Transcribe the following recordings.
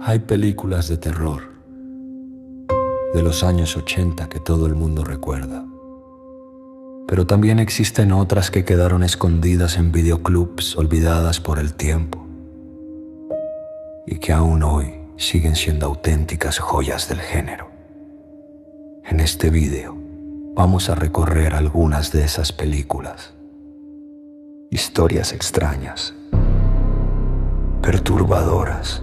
Hay películas de terror de los años 80 que todo el mundo recuerda. Pero también existen otras que quedaron escondidas en videoclubs olvidadas por el tiempo y que aún hoy siguen siendo auténticas joyas del género. En este video vamos a recorrer algunas de esas películas. Historias extrañas, perturbadoras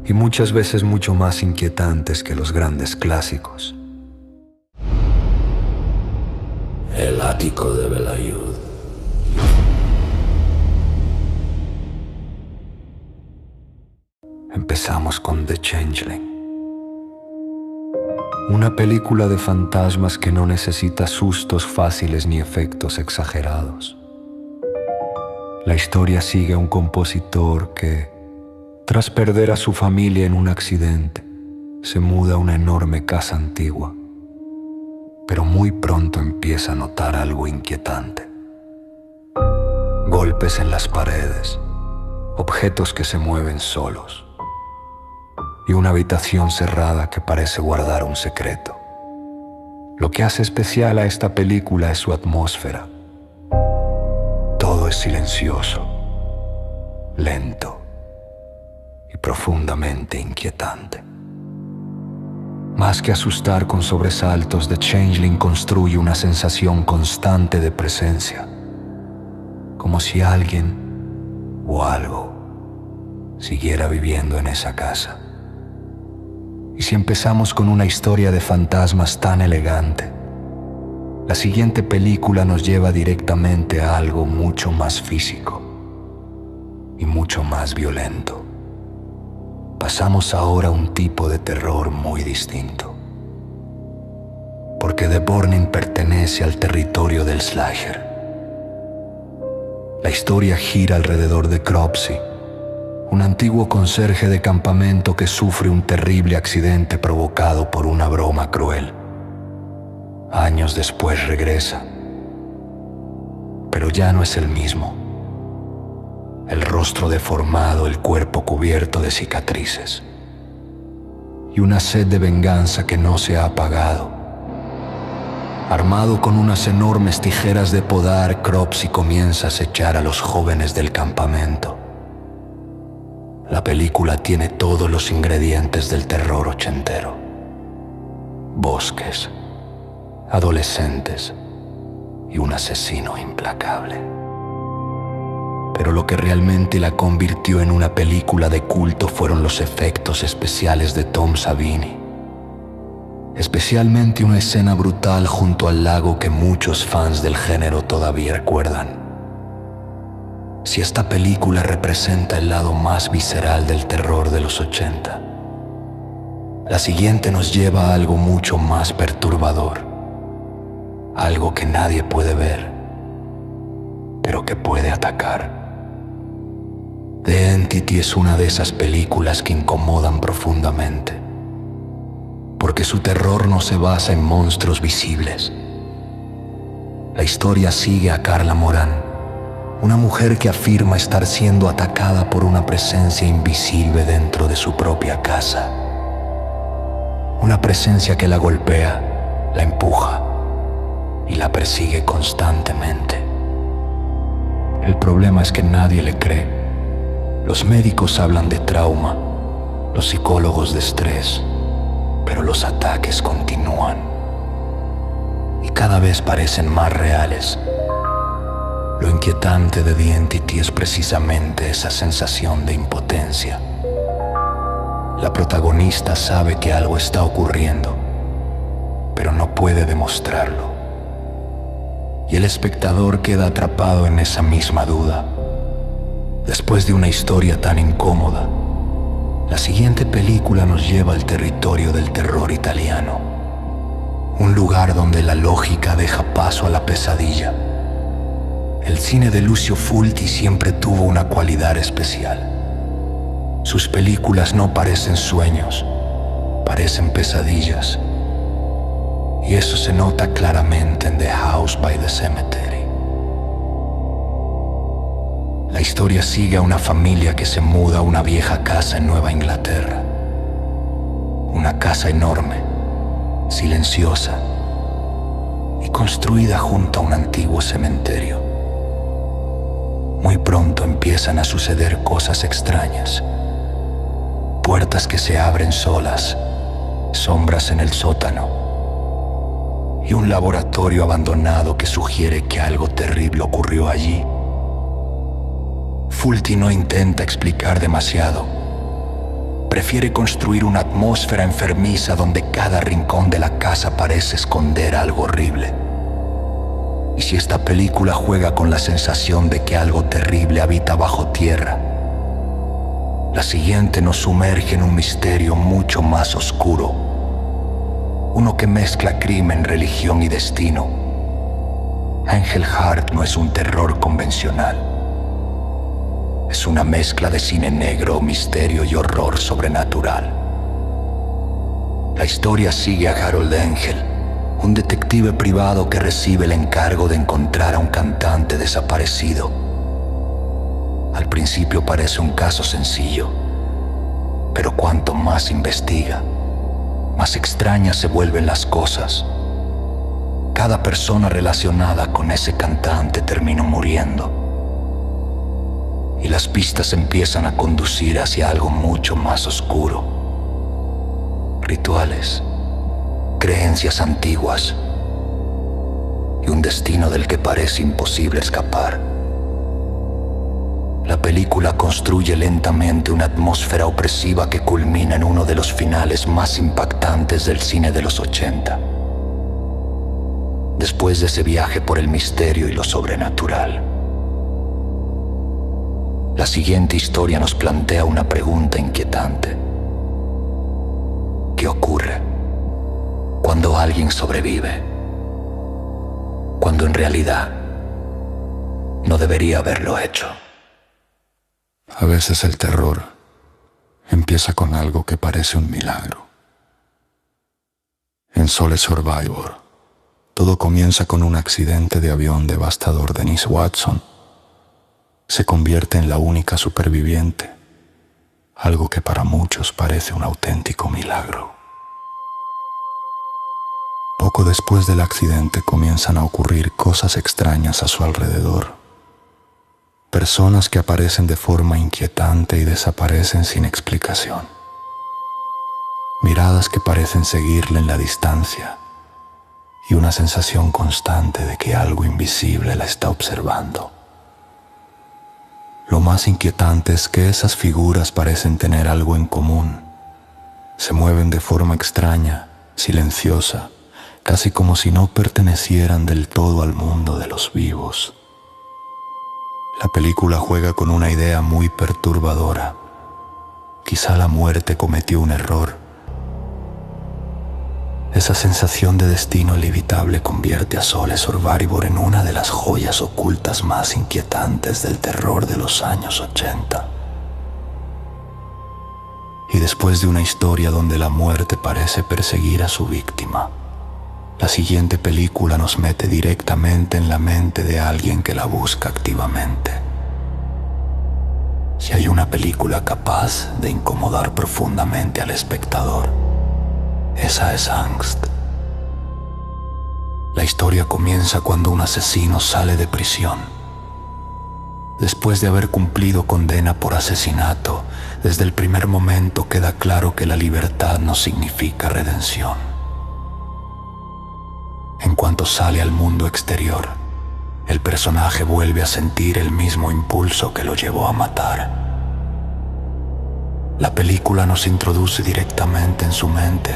y muchas veces mucho más inquietantes que los grandes clásicos. El ático de Belayud. Empezamos con The Changeling, una película de fantasmas que no necesita sustos fáciles ni efectos exagerados. La historia sigue a un compositor que, tras perder a su familia en un accidente, se muda a una enorme casa antigua, pero muy pronto empieza a notar algo inquietante. Golpes en las paredes, objetos que se mueven solos y una habitación cerrada que parece guardar un secreto. Lo que hace especial a esta película es su atmósfera. Todo es silencioso, lento y profundamente inquietante. Más que asustar con sobresaltos, The Changeling construye una sensación constante de presencia, como si alguien o algo siguiera viviendo en esa casa. Y si empezamos con una historia de fantasmas tan elegante, la siguiente película nos lleva directamente a algo mucho más físico y mucho más violento. Pasamos ahora a un tipo de terror muy distinto, porque The Burning pertenece al territorio del slasher. La historia gira alrededor de Cropsy, un antiguo conserje de campamento que sufre un terrible accidente provocado por una broma cruel. Años después regresa, pero ya no es el mismo. El rostro deformado, el cuerpo cubierto de cicatrices y una sed de venganza que no se ha apagado. Armado con unas enormes tijeras de podar, Cropsy comienza a acechar a los jóvenes del campamento. La película tiene todos los ingredientes del terror ochentero: bosques, adolescentes y un asesino implacable. Pero lo que realmente la convirtió en una película de culto fueron los efectos especiales de Tom Savini, especialmente una escena brutal junto al lago que muchos fans del género todavía recuerdan. Si esta película representa el lado más visceral del terror de los 80, la siguiente nos lleva a algo mucho más perturbador, algo que nadie puede ver, pero que puede atacar. The Entity es una de esas películas que incomodan profundamente, porque su terror no se basa en monstruos visibles. La historia sigue a Carla Moran, una mujer que afirma estar siendo atacada por una presencia invisible dentro de su propia casa. Una presencia que la golpea, la empuja y la persigue constantemente. El problema es que nadie le cree. Los médicos hablan de trauma, los psicólogos de estrés, pero los ataques continúan y cada vez parecen más reales. Lo inquietante de The Entity es precisamente esa sensación de impotencia. La protagonista sabe que algo está ocurriendo, pero no puede demostrarlo. Y el espectador queda atrapado en esa misma duda. Después de una historia tan incómoda, la siguiente película nos lleva al territorio del terror italiano, un lugar donde la lógica deja paso a la pesadilla. El cine de Lucio Fulci siempre tuvo una cualidad especial. Sus películas no parecen sueños, parecen pesadillas. Y eso se nota claramente en The House by the Cemetery. La historia sigue a una familia que se muda a una vieja casa en Nueva Inglaterra. Una casa enorme, silenciosa y construida junto a un antiguo cementerio. Muy pronto empiezan a suceder cosas extrañas. Puertas que se abren solas, sombras en el sótano y un laboratorio abandonado que sugiere que algo terrible ocurrió allí. Fulti no intenta explicar demasiado. Prefiere construir una atmósfera enfermiza donde cada rincón de la casa parece esconder algo horrible. Y si esta película juega con la sensación de que algo terrible habita bajo tierra, la siguiente nos sumerge en un misterio mucho más oscuro, uno que mezcla crimen, religión y destino. Angel Heart no es un terror convencional. Es una mezcla de cine negro, misterio y horror sobrenatural. La historia sigue a Harold Angel, un detective privado que recibe el encargo de encontrar a un cantante desaparecido. Al principio parece un caso sencillo, pero cuanto más investiga, más extrañas se vuelven las cosas. Cada persona relacionada con ese cantante terminó muriendo. Y las pistas empiezan a conducir hacia algo mucho más oscuro. Rituales, creencias antiguas y un destino del que parece imposible escapar. La película construye lentamente una atmósfera opresiva que culmina en uno de los finales más impactantes del cine de los 80. Después de ese viaje por el misterio y lo sobrenatural, la siguiente historia nos plantea una pregunta inquietante. ¿Qué ocurre cuando alguien sobrevive? Cuando en realidad no debería haberlo hecho. A veces el terror empieza con algo que parece un milagro. En Sole Survivor, todo comienza con un accidente de avión devastador. Denise Watson se convierte en la única superviviente, algo que para muchos parece un auténtico milagro. Poco después del accidente comienzan a ocurrir cosas extrañas a su alrededor. Personas que aparecen de forma inquietante y desaparecen sin explicación. Miradas que parecen seguirle en la distancia y una sensación constante de que algo invisible la está observando. Lo más inquietante es que esas figuras parecen tener algo en común. Se mueven de forma extraña, silenciosa, casi como si no pertenecieran del todo al mundo de los vivos. La película juega con una idea muy perturbadora. Quizá la muerte cometió un error. Esa sensación de destino inevitable convierte a Sole Survivor en una de las joyas ocultas más inquietantes del terror de los años 80. Y después de una historia donde la muerte parece perseguir a su víctima, la siguiente película nos mete directamente en la mente de alguien que la busca activamente. Si hay una película capaz de incomodar profundamente al espectador, esa es Angst. La historia comienza cuando un asesino sale de prisión. Después de haber cumplido condena por asesinato, desde el primer momento queda claro que la libertad no significa redención. En cuanto sale al mundo exterior, el personaje vuelve a sentir el mismo impulso que lo llevó a matar. La película nos introduce directamente en su mente.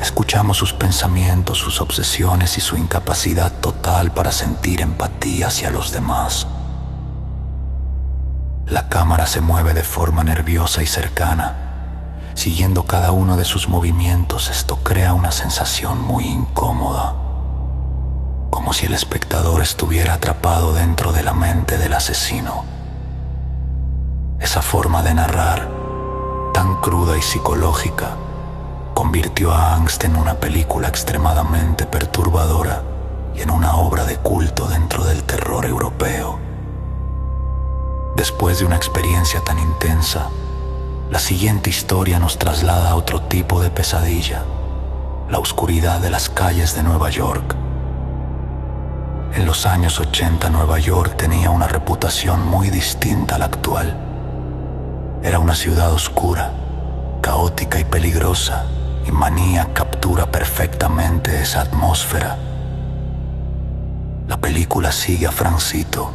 Escuchamos sus pensamientos, sus obsesiones y su incapacidad total para sentir empatía hacia los demás. La cámara se mueve de forma nerviosa y cercana. Siguiendo cada uno de sus movimientos, esto crea una sensación muy incómoda, como si el espectador estuviera atrapado dentro de la mente del asesino. Esa forma de narrar, tan cruda y psicológica, convirtió a Angst en una película extremadamente perturbadora y en una obra de culto dentro del terror europeo. Después de una experiencia tan intensa, La siguiente historia nos traslada a otro tipo de pesadilla, la oscuridad de las calles de Nueva York. En los años 80 Nueva York tenía una reputación muy distinta a la actual. Era una ciudad oscura, caótica y peligrosa, y Maniac captura perfectamente esa atmósfera. La película sigue a Francito,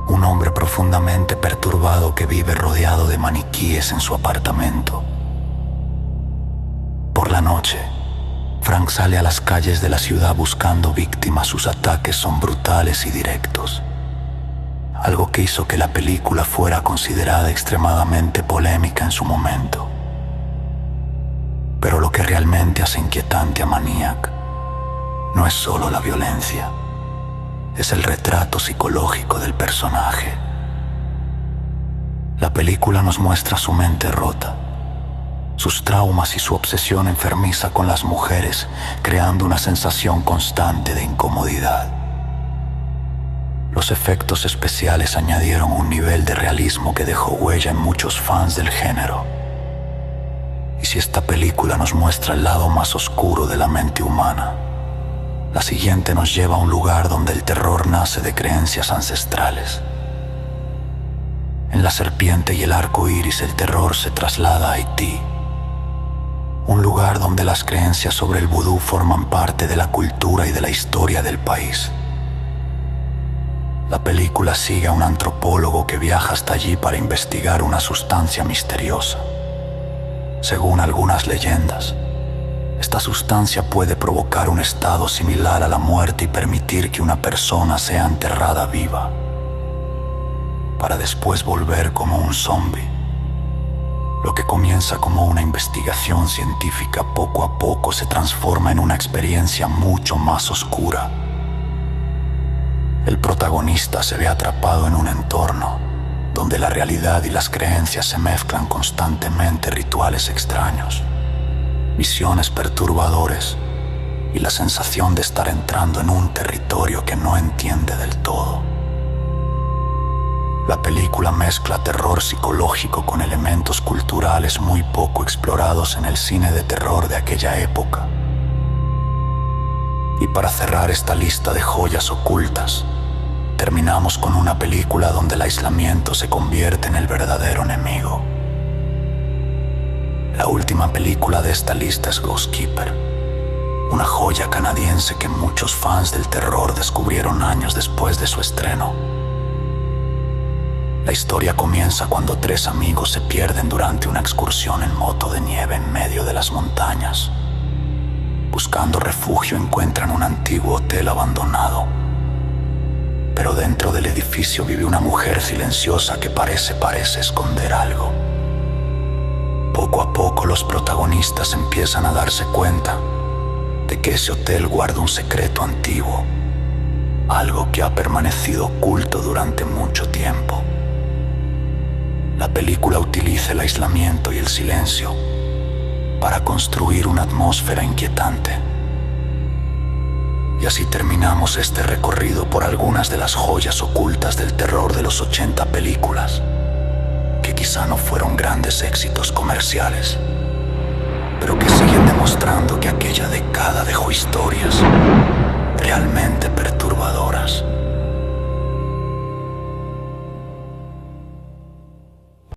un hombre profundamente perturbado que vive rodeado de maniquíes en su apartamento. Por la noche, Frank sale a las calles de la ciudad buscando víctimas. Sus ataques son brutales y directos, algo que hizo que la película fuera considerada extremadamente polémica en su momento. Pero lo que realmente hace inquietante a Maniac no es solo la violencia, es el retrato psicológico del personaje. La película nos muestra su mente rota, sus traumas y su obsesión enfermiza con las mujeres, creando una sensación constante de incomodidad. Los efectos especiales añadieron un nivel de realismo que dejó huella en muchos fans del género. Y si esta película nos muestra el lado más oscuro de la mente humana, la siguiente nos lleva a un lugar donde el terror nace de creencias ancestrales. En La Serpiente y el Arco Iris el terror se traslada a Haití, un lugar donde las creencias sobre el vudú forman parte de la cultura y de la historia del país. La película sigue a un antropólogo que viaja hasta allí para investigar una sustancia misteriosa. Según algunas leyendas, esta sustancia puede provocar un estado similar a la muerte y permitir que una persona sea enterrada viva, para después volver como un zombie. Lo que comienza como una investigación científica poco a poco se transforma en una experiencia mucho más oscura. El protagonista se ve atrapado en un entorno donde la realidad y las creencias se mezclan constantemente. Rituales extraños, visiones perturbadoras y la sensación de estar entrando en un territorio que no entiende del todo. La película mezcla terror psicológico con elementos culturales muy poco explorados en el cine de terror de aquella época. Y para cerrar esta lista de joyas ocultas, terminamos con una película donde el aislamiento se convierte en el verdadero enemigo. La última película de esta lista es Ghost Keeper, una joya canadiense que muchos fans del terror descubrieron años después de su estreno. La historia comienza cuando tres amigos se pierden durante una excursión en moto de nieve en medio de las montañas. Buscando refugio encuentran un antiguo hotel abandonado, pero dentro del edificio vive una mujer silenciosa que parece esconder algo. Poco a poco los protagonistas empiezan a darse cuenta de que ese hotel guarda un secreto antiguo, algo que ha permanecido oculto durante mucho tiempo. La película utiliza el aislamiento y el silencio para construir una atmósfera inquietante. Y así terminamos este recorrido por algunas de las joyas ocultas del terror de los 80 películas, que quizá no fueron grandes éxitos comerciales, pero que siguen demostrando que aquella década dejó historias realmente perturbadoras.